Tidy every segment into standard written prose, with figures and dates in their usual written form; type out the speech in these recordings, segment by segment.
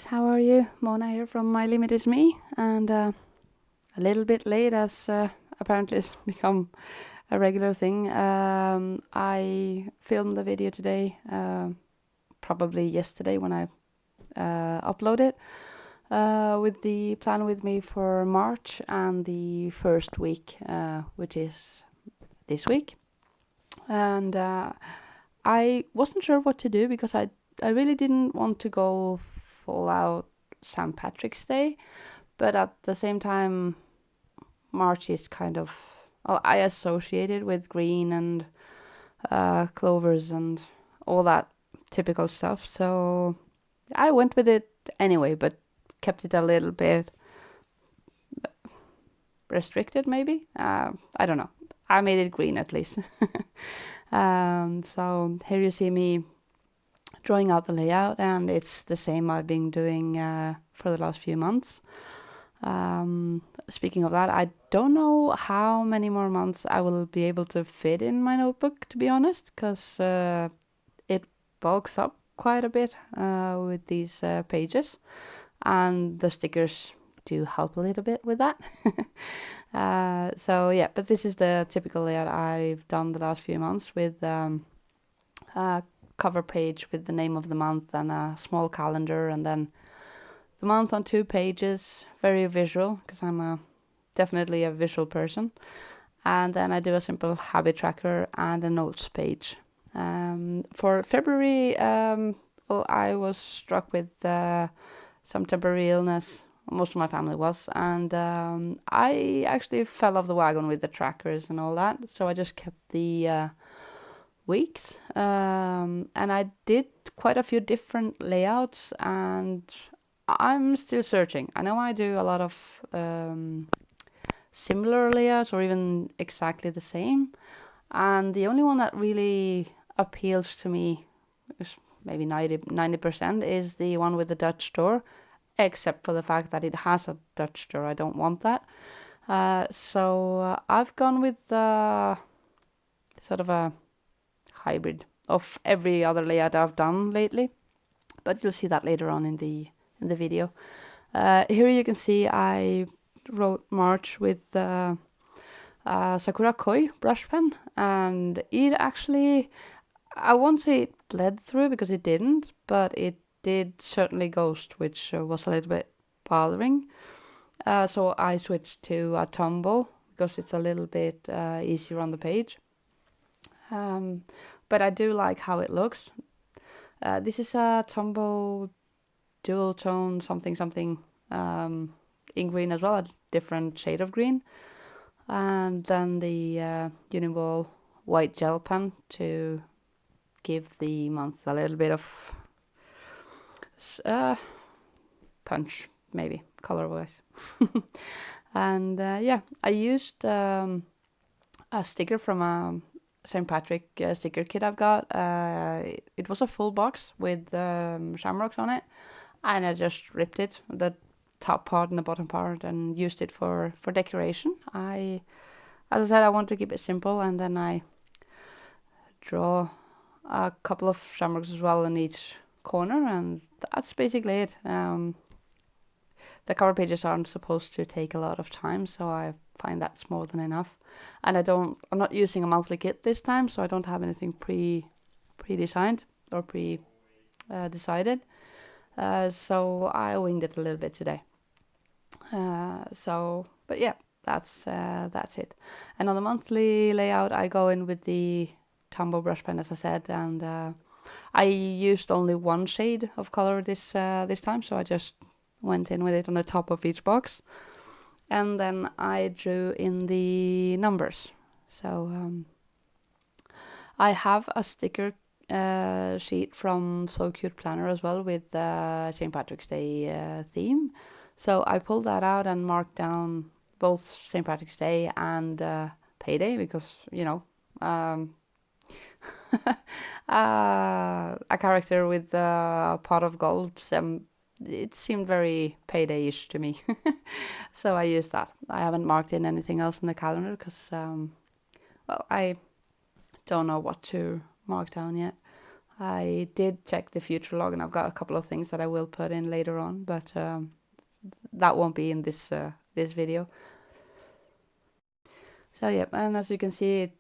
guys, how are you? Mona here from My Limit Is Me, and a little bit late as apparently it's become a regular thing. I filmed the video today, probably yesterday when I upload it, with the plan with me for March and the first week, which is this week. And I wasn't sure what to do because I really didn't want to go full out St. Patrick's Day, but at the same time, March is kind of, well, I associate it with green and clovers and all that typical stuff. So I went with it anyway, but kept it a little bit restricted, maybe. I don't know. I made it green at least. So here you see me drawing out the layout, and it's the same I've been doing for the last few months. Speaking of that, I don't know how many more months I will be able to fit in my notebook, to be honest, because it bulks up quite a bit with these pages, and the stickers do help a little bit with that. So yeah, but this is the typical layout I've done the last few months with a cover page with the name of the month and a small calendar, and then the month on 2 pages, very visual, because I'm definitely a visual person. And then I do a simple habit tracker and a notes page. For February, well, I was struck with some temporary illness. Most of my family was, and I actually fell off the wagon with the trackers and all that. So I just kept the weeks, and I did quite a few different layouts, and I'm still searching. I know I do a lot of similar layouts or even exactly the same, and the only one that really appeals to me is maybe 90% is the one with the Dutch door, except for the fact that it has a Dutch door. I don't want that. So I've gone with sort of a hybrid of every other layout I've done lately, but you'll see that later on in the video. Here you can see I wrote March with Sakura Koi brush pen, and it actually, I won't say it bled through because it didn't, but it did certainly ghost, which was a little bit bothering. So I switched to a Tombow because it's a little bit easier on the page. But I do like how it looks. This is a Tombow dual tone something in green as well, a different shade of green. And then the Uniball white gel pen to give the month a little bit of punch, maybe, color-wise. And yeah, I used a sticker from a St. Patrick sticker kit I've got. It was a full box with shamrocks on it, and I just ripped it, the top part and the bottom part, and used it for decoration. As I said, I want to keep it simple, and then I draw a couple of shamrocks as well in each corner, and that's basically it. The cover pages aren't supposed to take a lot of time, so I find that's more than enough. And I'm not using a monthly kit this time, so I don't have anything pre-designed or decided. So I winged it a little bit today. But yeah, that's it. And on the monthly layout, I go in with the Tombow brush pen, as I said, and I used only one shade of color this time, so I just went in with it on the top of each box, and then I drew in the numbers. So I have a sticker sheet from So Cute Planner as well with St. Patrick's Day theme. So I pulled that out and marked down both St. Patrick's Day and payday, because, you know, a character with a pot of gold, it seemed very payday-ish to me. So I used that. I haven't marked in anything else in the calendar because, well, I don't know what to mark down yet. I did check the future log, and I've got a couple of things that I will put in later on, but that won't be in this video. So yeah, and as you can see,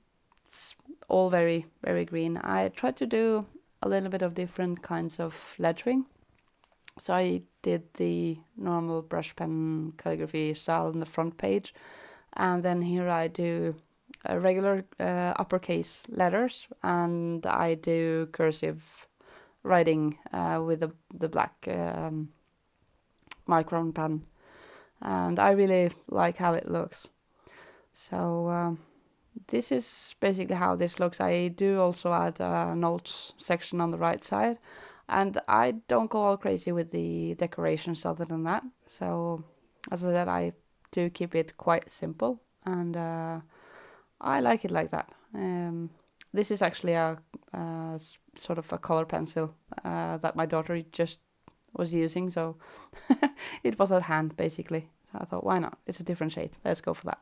it's all very, very green. I tried to do a little bit of different kinds of lettering. So I did the normal brush pen calligraphy style on the front page, and then here I do regular uppercase letters, and I do cursive writing with the black Micron pen, and I really like how it looks. So this is basically how this looks. I do also add a notes section on the right side, and I don't go all crazy with the decorations other than that. So as I said, I do keep it quite simple, and I like it like that. This is actually a sort of a color pencil that my daughter just was using, so it was at hand basically. So I thought, why not? It's a different shade. Let's go for that.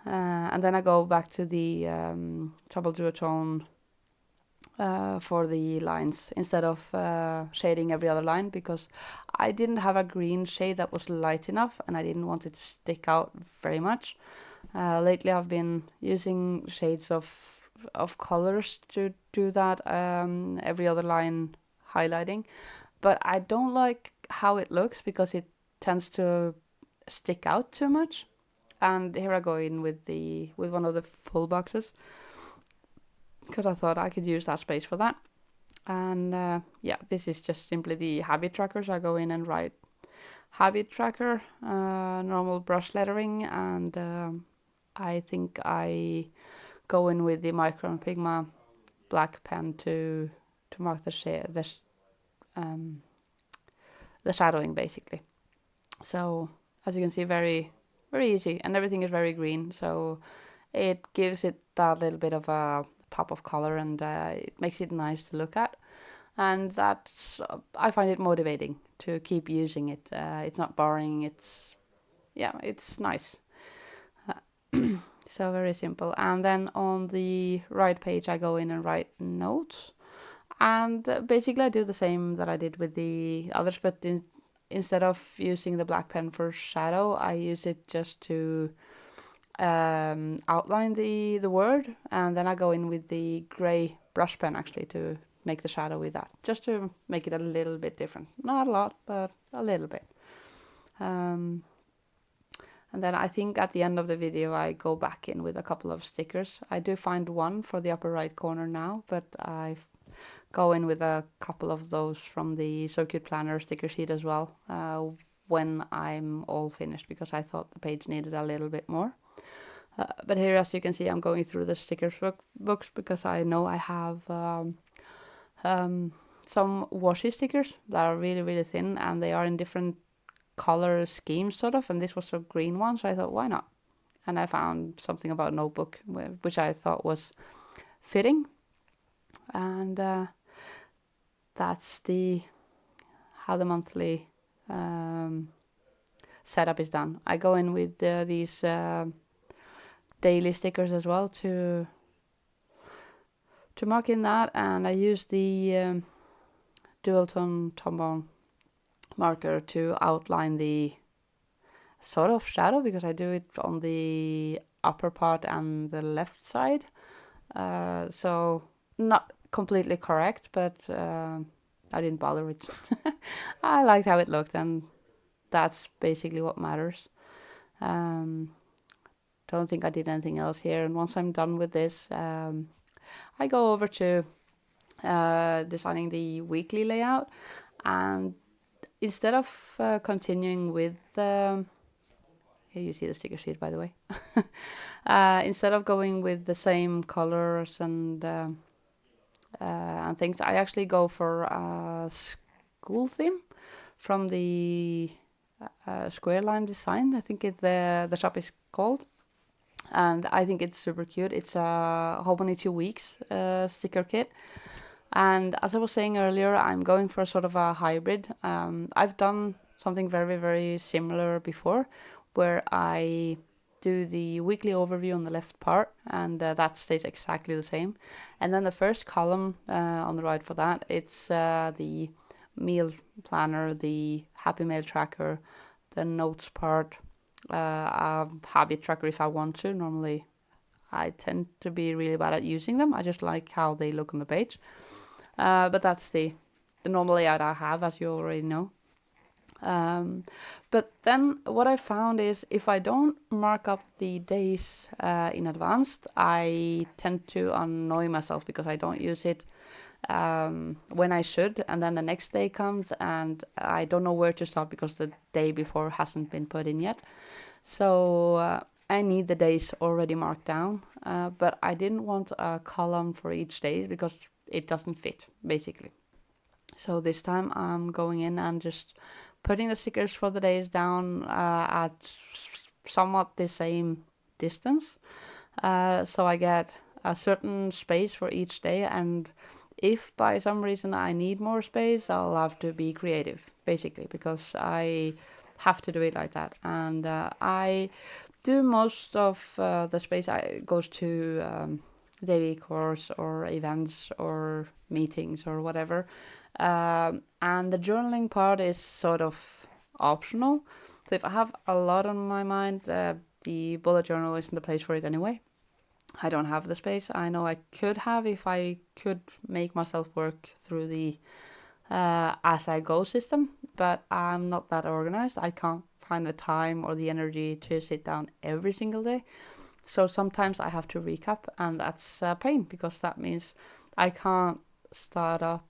And then I go back to the Tombow duotone for the lines instead of shading every other line, because I didn't have a green shade that was light enough and I didn't want it to stick out very much. Lately I've been using shades of colors to do that every other line highlighting, but I don't like how it looks because it tends to stick out too much. And here I go in with one of the full boxes, because I thought I could use that space for that. And yeah, this is just simply the habit trackers. I go in and write habit tracker, normal brush lettering, and I think I go in with the Micron Pigma black pen to mark the shadowing basically. So as you can see, very very easy, and everything is very green, so it gives it that little bit of a pop of color, and it makes it nice to look at, and that's I find it motivating to keep using it. It's not boring, it's nice. So very simple. And then on the right page I go in and write notes, and basically I do the same that I did with the others, but instead of using the black pen for shadow, I use it just to outline the word, and then I go in with the gray brush pen actually to make the shadow with that, just to make it a little bit different. Not a lot, but a little bit. And then I think at the end of the video I go back in with a couple of stickers. I do find one for the upper right corner now, but I go in with a couple of those from the Circuit Planner sticker sheet as well when I'm all finished, because I thought the page needed a little bit more. But here, as you can see, I'm going through the stickers books because I know I have some washi stickers that are really, really thin, and they are in different color schemes sort of, and this was a green one, so I thought, why not? And I found something about notebook which I thought was fitting, and that's how the monthly setup is done. I go in with these daily stickers as well to mark in that, and I use the dual tone Tombow marker to outline the sort of shadow, because I do it on the upper part and the left side, so not completely correct, but I didn't bother with I liked how it looked, and that's basically what matters. Don't think I did anything else here, and once I'm done with this, I go over to designing the weekly layout, and instead of continuing with here you see the sticker sheet, by the way. Instead of going with the same colors and things, I actually go for a school theme from the Square Line Design, I think the shop is called, and I think it's super cute. It's a How Many 2 Weeks sticker kit, and as I was saying earlier, I'm going for sort of a hybrid. I've done something very, very similar before, where I do the weekly overview on the left part, and that stays exactly the same. And then the first column on the right for that, it's the meal planner, the happy mail tracker, the notes part, a habit tracker if I want to. Normally I tend to be really bad at using them. I just like how they look on the page. But that's the normal layout I have, as you already know. But then what I found is if I don't mark up the days in advance, I tend to annoy myself because I don't use it when I should, and then the next day comes and I don't know where to start because the day before hasn't been put in yet. So I need the days already marked down, but I didn't want a column for each day because it doesn't fit, basically. So this time I'm going in and just putting the stickers for the days down at somewhat the same distance. So I get a certain space for each day, and if by some reason I need more space, I'll have to be creative, basically, because I have to do it like that. And I do most of the space goes to daily course or events or meetings or whatever. And the journaling part is sort of optional. So if I have a lot on my mind, the bullet journal isn't the place for it anyway. I don't have the space. I know I could have if I could make myself work through the as I go system, but I'm not that organized. I can't find the time or the energy to sit down every single day. So sometimes I have to recap, and that's a pain because that means I can't start up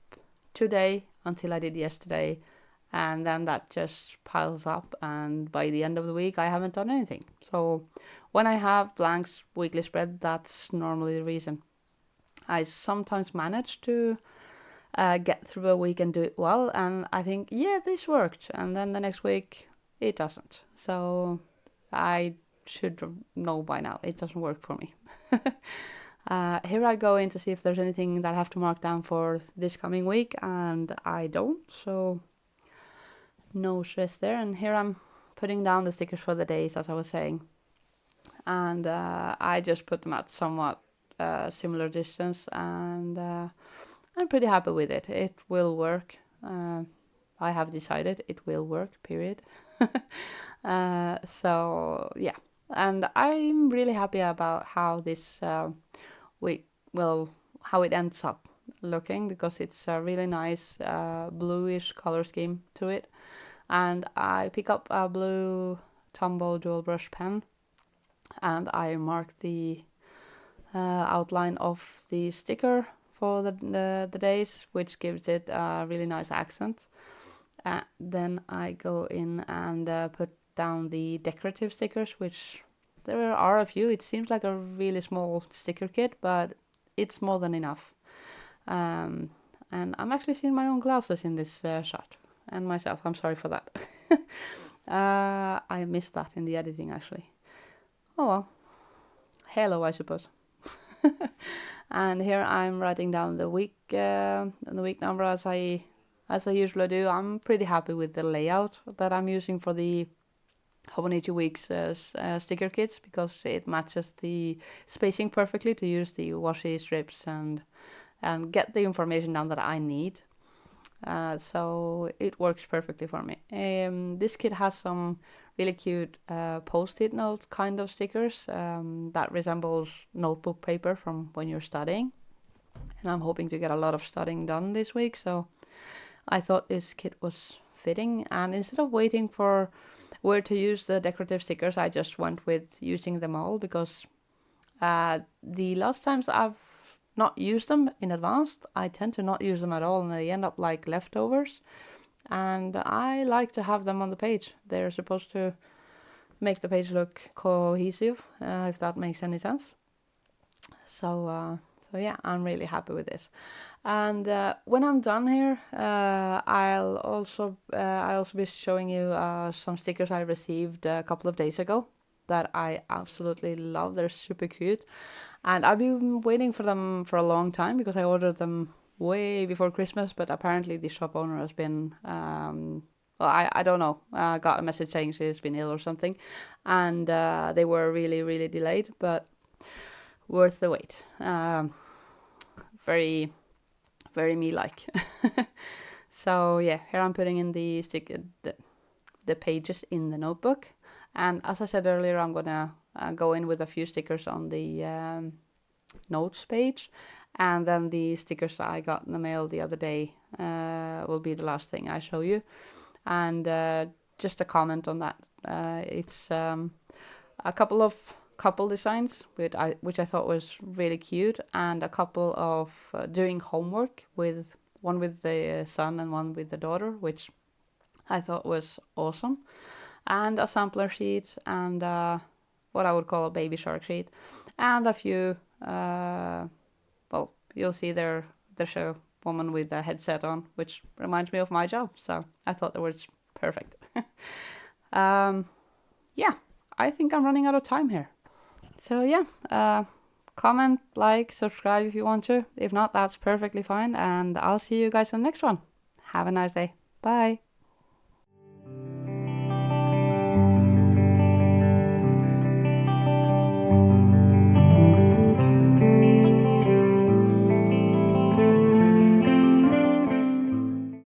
today until I did yesterday, and then that just piles up, and by the end of the week I haven't done anything. So when I have blanks weekly spread, that's normally the reason. I sometimes manage to get through a week and do it well, and I think, yeah, this worked, and then the next week it doesn't. So I should know by now it doesn't work for me. Here I go in to see if there's anything that I have to mark down for this coming week, and I don't, so no stress there. And here I'm putting down the stickers for the days, as I was saying, and I just put them at somewhat similar distance, and I'm pretty happy with it. It will work. I have decided it will work, period. So yeah, and I'm really happy about how this week how it ends up looking, because it's a really nice bluish color scheme to it. And I pick up a blue Tombow dual brush pen, and I mark the outline of the sticker for the days, which gives it a really nice accent. Then I go in and put down the decorative stickers, which there are a few. It seems like a really small sticker kit, but it's more than enough. And I'm actually seeing my own glasses in this shot, and myself. I'm sorry for that. I missed that in the editing, actually. Oh well. Hello, I suppose. And here I'm writing down the week number as I usually do. I'm pretty happy with the layout that I'm using for the Hobonichi Weeks sticker kits, because it matches the spacing perfectly to use the washi strips and get the information down that I need. So it works perfectly for me. This kit has some really cute post-it note kind of stickers that resembles notebook paper from when you're studying. And I'm hoping to get a lot of studying done this week, so I thought this kit was fitting. And instead of waiting for where to use the decorative stickers, I just went with using them all, because the last times I've not used them in advance, I tend to not use them at all, and they end up like leftovers. And I like to have them on the page. They're supposed to make the page look cohesive, if that makes any sense. So yeah, I'm really happy with this. And when I'm done here, I'll also be showing you some stickers I received a couple of days ago that I absolutely love. They're super cute, and I've been waiting for them for a long time because I ordered them way before Christmas, but apparently the shop owner has been well, I don't know. Got a message saying she's been ill or something, and they were really, really delayed, but worth the wait. Very, very me-like. So yeah, here I'm putting in the pages in the notebook, and as I said earlier, I'm gonna go in with a few stickers on the notes page, and then the stickers I got in the mail the other day will be the last thing I show you. And just a comment on that, it's a couple of couple designs which I thought was really cute, and a couple of doing homework, with one with the son and one with the daughter, which I thought was awesome, and a sampler sheet, and what I would call a baby shark sheet, and a few well, you'll see there's a woman with a headset on, which reminds me of my job, so I thought that was perfect. Yeah, I think I'm running out of time here. So yeah, comment, like, subscribe if you want to. If not, that's perfectly fine, and I'll see you guys in the next one. Have a nice day. Bye.